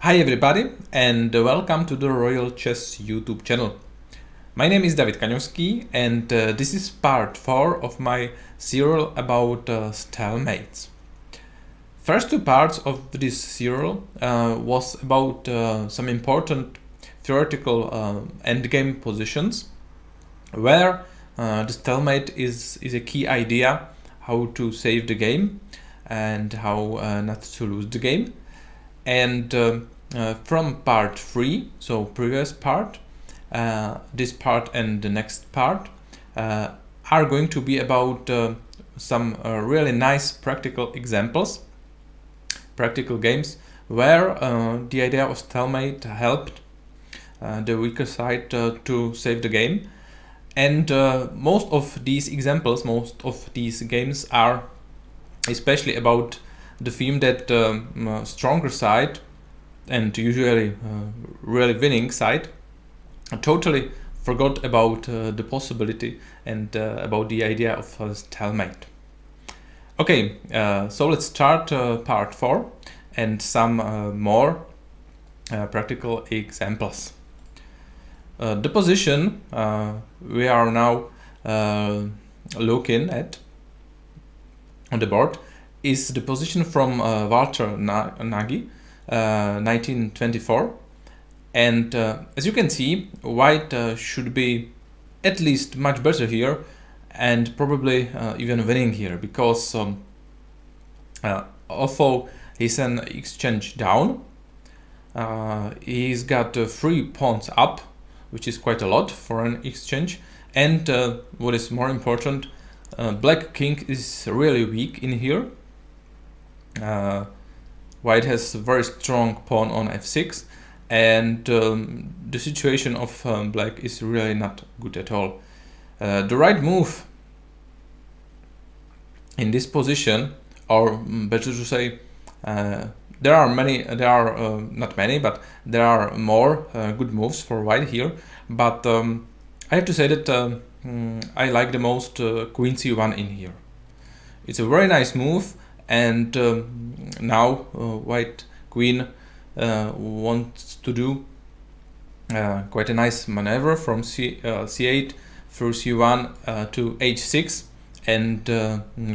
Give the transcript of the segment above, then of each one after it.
Hi everybody and welcome to the Royal Chess YouTube channel. My name is David Kaniowski and this is part 4 of my serial about stalemates. First two parts of this serial was about some important theoretical endgame positions where the stalemate is a key idea how to save the game and how not to lose the game. And from part 3, so previous part, this part and the next part are going to be about some really nice practical examples, practical games where the idea of stalemate helped the weaker side to save the game. And most of these examples, most of these games are especially about the theme that stronger side and usually really winning side totally forgot about the possibility and about the idea of stalemate. Okay, so let's start part 4 and some more practical examples. The position we are now looking at on the board is the position from Walter Nagy, 1924. And as you can see, white should be at least much better here and probably even winning here, because although he's an exchange down, he's got 3 pawns up, which is quite a lot for an exchange. And what is more important, black king is really weak in here. White has a very strong pawn on f6, and the situation of black is really not good at all. The right move in this position, or better to say, there are not many, but there are more good moves for white here. But I have to say that I like the most queen c1 in here. It's a very nice move. And now white queen wants to do quite a nice maneuver from c8 through c1 to h6, and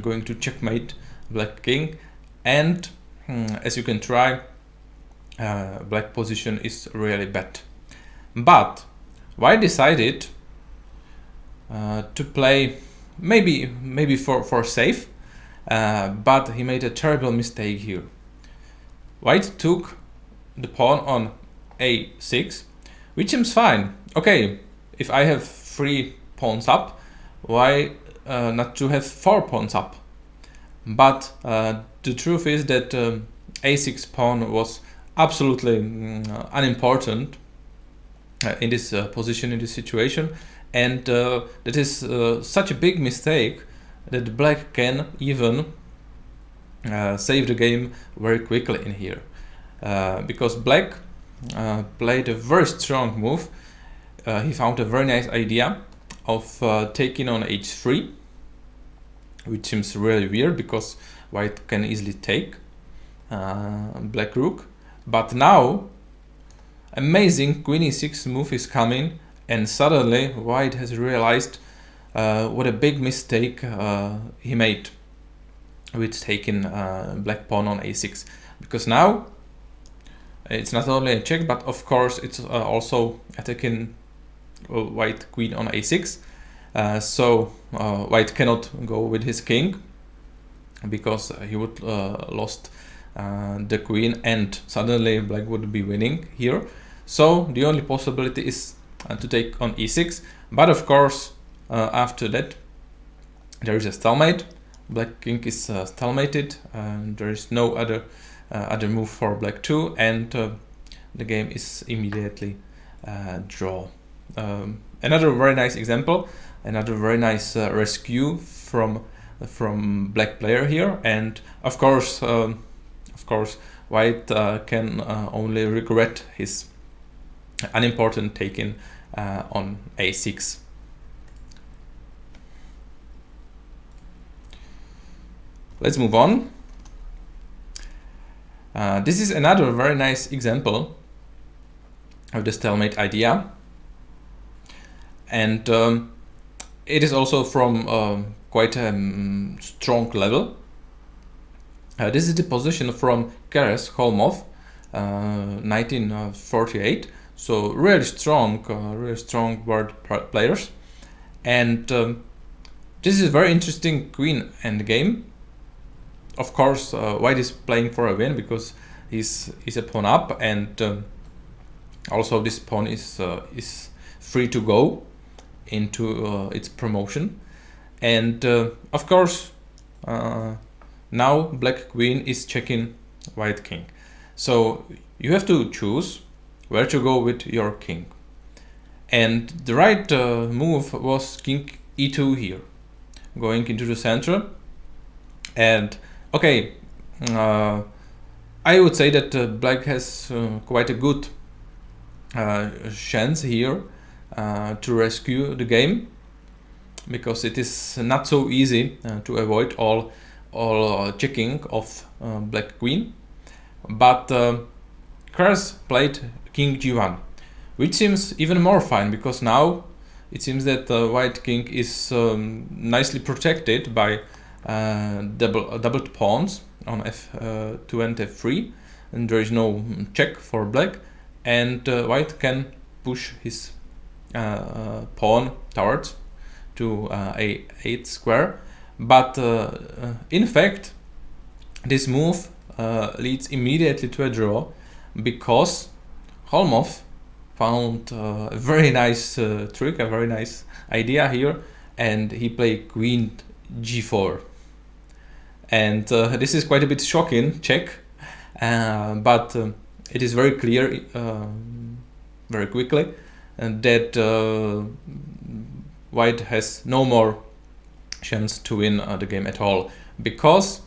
going to checkmate black king. And as you can try, black position is really bad. But white decided to play maybe for safe. But he made a terrible mistake here. White took the pawn on a6, which seems fine. Okay, if I have 3 pawns up, why not to have 4 pawns up? But the truth is that a6 pawn was absolutely unimportant in this position, in this situation, and that is such a big mistake that black can even save the game very quickly in here, because black played a very strong move. He found a very nice idea of taking on h3, which seems really weird because white can easily take black rook. But now amazing queen e6 move is coming, and suddenly white has realized what a big mistake he made with taking black pawn on a6, because now it's not only a check, but of course it's also attacking white queen on a6. So white cannot go with his king, because he would lost the queen, and suddenly black would be winning here. So the only possibility is to take on e6, but of course after that there is a stalemate. Black king is stalemated, and there is no other move for black too, and the game is immediately draw. Another very nice example, another very nice rescue from black player here, and of course white can only regret his unimportant taking on a6. Let's move on. This is another very nice example of the stalemate idea, and it is also from quite a strong level. This is the position from Keres Holmov, 1948. So really strong board players, and this is a very interesting queen endgame. Of course, white is playing for a win because he's a pawn up, and also this pawn is free to go into its promotion, and of course now black queen is checking white king. So you have to choose where to go with your king, and the right move was king e2 here, going into the center. And okay, I would say that black has quite a good chance here to rescue the game, because it is not so easy to avoid all checking of black queen. But Keres played king g1, which seems even more fine, because now it seems that white king is nicely protected by doubled pawns on f2 and f3, and there is no check for black, and white can push his pawn towards to a8 square. But in fact, this move leads immediately to a draw, because Holmov found a very nice trick, a very nice idea here, and he played queen g4. And this is quite a bit shocking check, but it is very clear very quickly that white has no more chance to win the game at all, because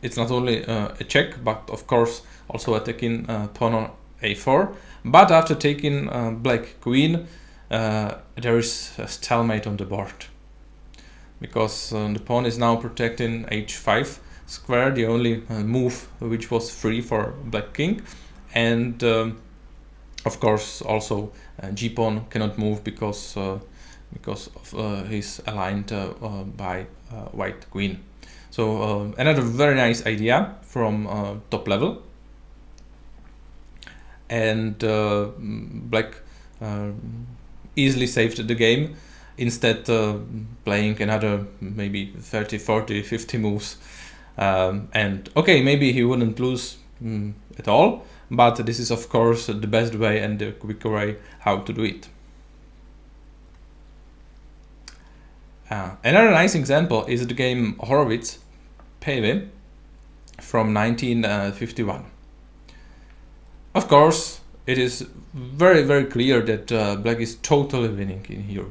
it's not only a check, but of course also attacking pawn on a4. But after taking black queen, there is a stalemate on the board, because the pawn is now protecting h5 square, the only move which was free for black king, and of course also g pawn cannot move because of he's aligned by white queen. So another very nice idea from top level, and black easily saved the game, instead playing another maybe 30, 40, 50 moves. And okay, maybe he wouldn't lose at all, but this is of course the best way and the quicker way how to do it. Another nice example is the game Horowitz-Pave from 1951. Of course, it is very, very clear that black is totally winning in here.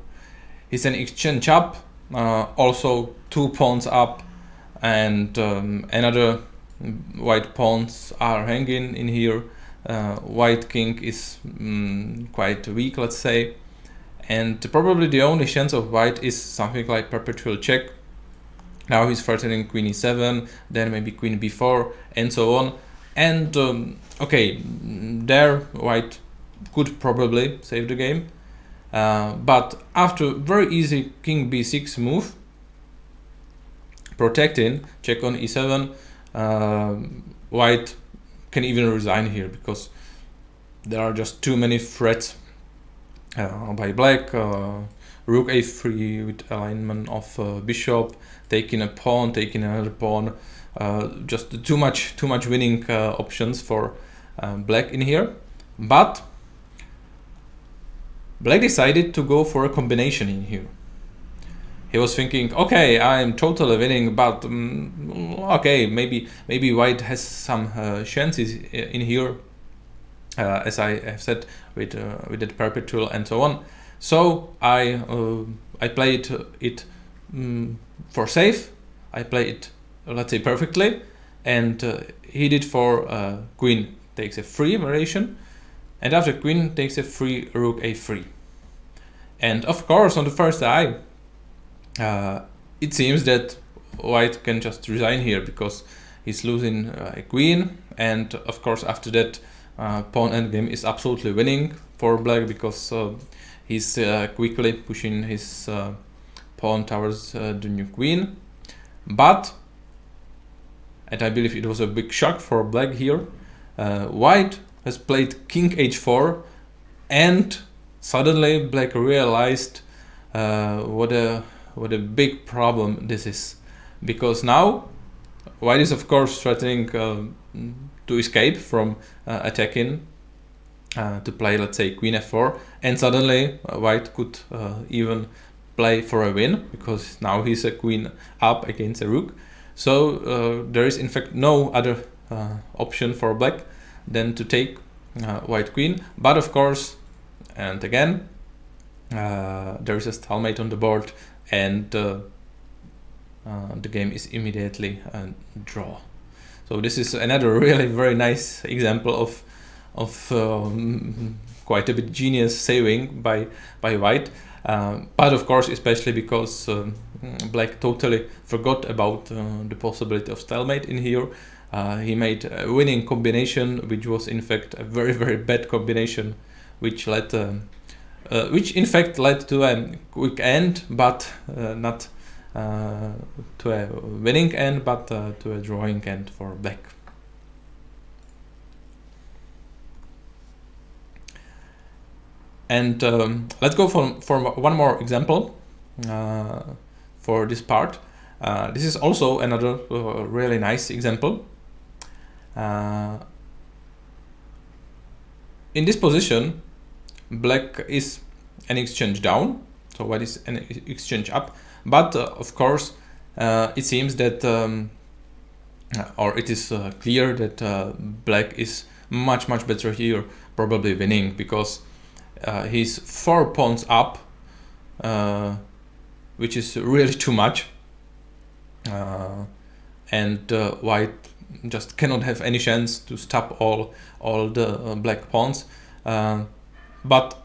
It's an exchange up, also 2 pawns up, and another white pawns are hanging in here. White king is quite weak, let's say, and probably the only chance of white is something like perpetual check. Now he's threatening queen e7, then maybe queen b4, and so on. And okay, there white could probably save the game, but after very easy king b6 move, protecting check on e7, white can even resign here, because there are just too many threats by black. Rook a3 with alignment of bishop, taking a pawn, taking another pawn, just too much winning options for black in here. But black decided to go for a combination in here. He was thinking, okay, I'm totally winning, but okay, maybe white has some chances in here, as I have said, with that perpetual and so on. So I played it for safe. I played it, let's say, perfectly, and he did for queen takes a free variation, and after queen takes a free rook a3. And of course, on the first eye, it seems that white can just resign here, because he's losing a queen, and of course after that pawn endgame is absolutely winning for black, because he's quickly pushing his pawn towards the new queen. But, and I believe it was a big shock for black here, white has played king h4, and suddenly black realized what a big problem this is, because now white is of course threatening to escape from attacking, to play, let's say, queen f4, and suddenly white could even play for a win, because now he's a queen up against a rook. So there is in fact no other option for black than to take white queen. But of course, and again, there is a stalemate on the board, and the game is immediately draw. So this is another really very nice example of quite a bit genius saving by white. But of course, especially because black totally forgot about the possibility of stalemate in here. He made a winning combination, which was in fact a very, very bad combination, which in fact led to a quick end, but not to a winning end, but to a drawing end for black. And let's go for one more example for this part. This is also another really nice example. In this position, black is an exchange down, so white is an exchange up. But of course, it seems that, or it is clear that black is much better here, probably winning, because he's 4 pawns up, which is really too much, and white just cannot have any chance to stop all the black pawns. But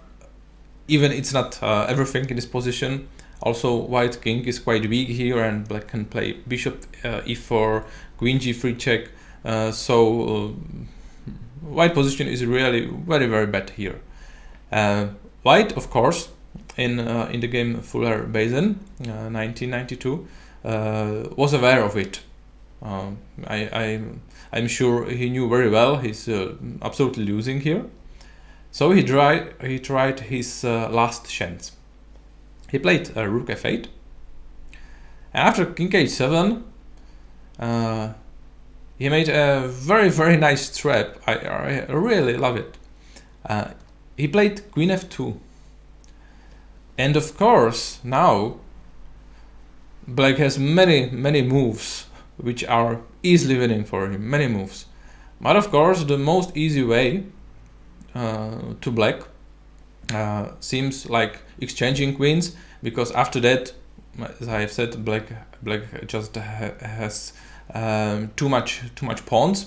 even it's not everything in this position. Also, white king is quite weak here, and black can play bishop e4, queen g3 check. So white position is really very bad here. White, of course, in the game Fuller Basin 1992, was aware of it. I'm sure he knew very well he's absolutely losing here. So he tried his last chance. He played rook f8. After king h7, he made a very nice trap. I really love it. He played queen f2. And of course, now black has many moves which are easily winning for him, many moves. But of course, the most easy way to black seems like exchanging queens, because after that, as I have said, black just has too much pawns,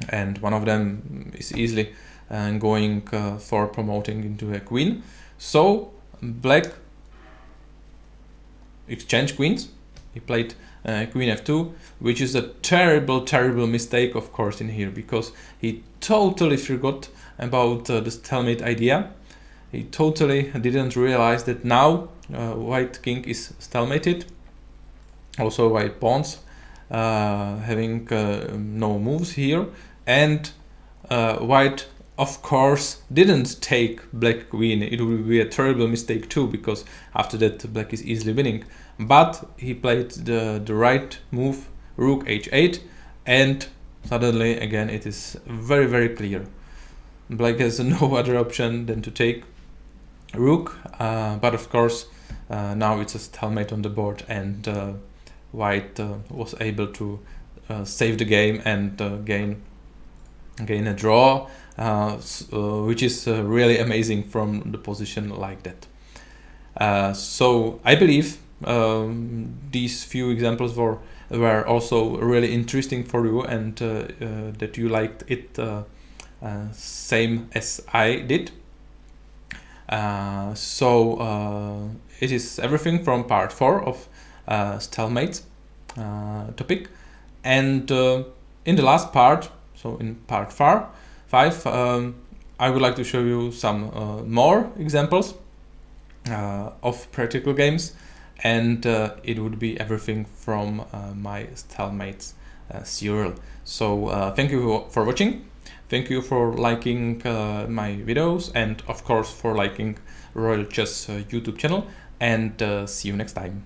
and one of them is easily going for promoting into a queen. So black exchanged queens. He played queen f2, which is a terrible mistake, of course, in here, because he totally forgot about the stalemate idea. He totally didn't realize that now white king is stalemated. Also white pawns having no moves here, and white, of course, didn't take black queen. It would be a terrible mistake too, because after that black is easily winning. But he played the right move, rook h8, and suddenly again it is very clear. Black has no other option than to take rook, but of course now it's a stalemate on the board, and white was able to save the game and gain a draw, which is really amazing from the position like that. So I believe these few examples were also really interesting for you, and that you liked it same as I did. So it is everything from part 4 of stalemate topic. And in the last part, so in part 5, I would like to show you some more examples of practical games, and it would be everything from my Stalemate serial. So thank you for watching. Thank you for liking my videos, and of course for liking Royal Chess YouTube channel, and see you next time.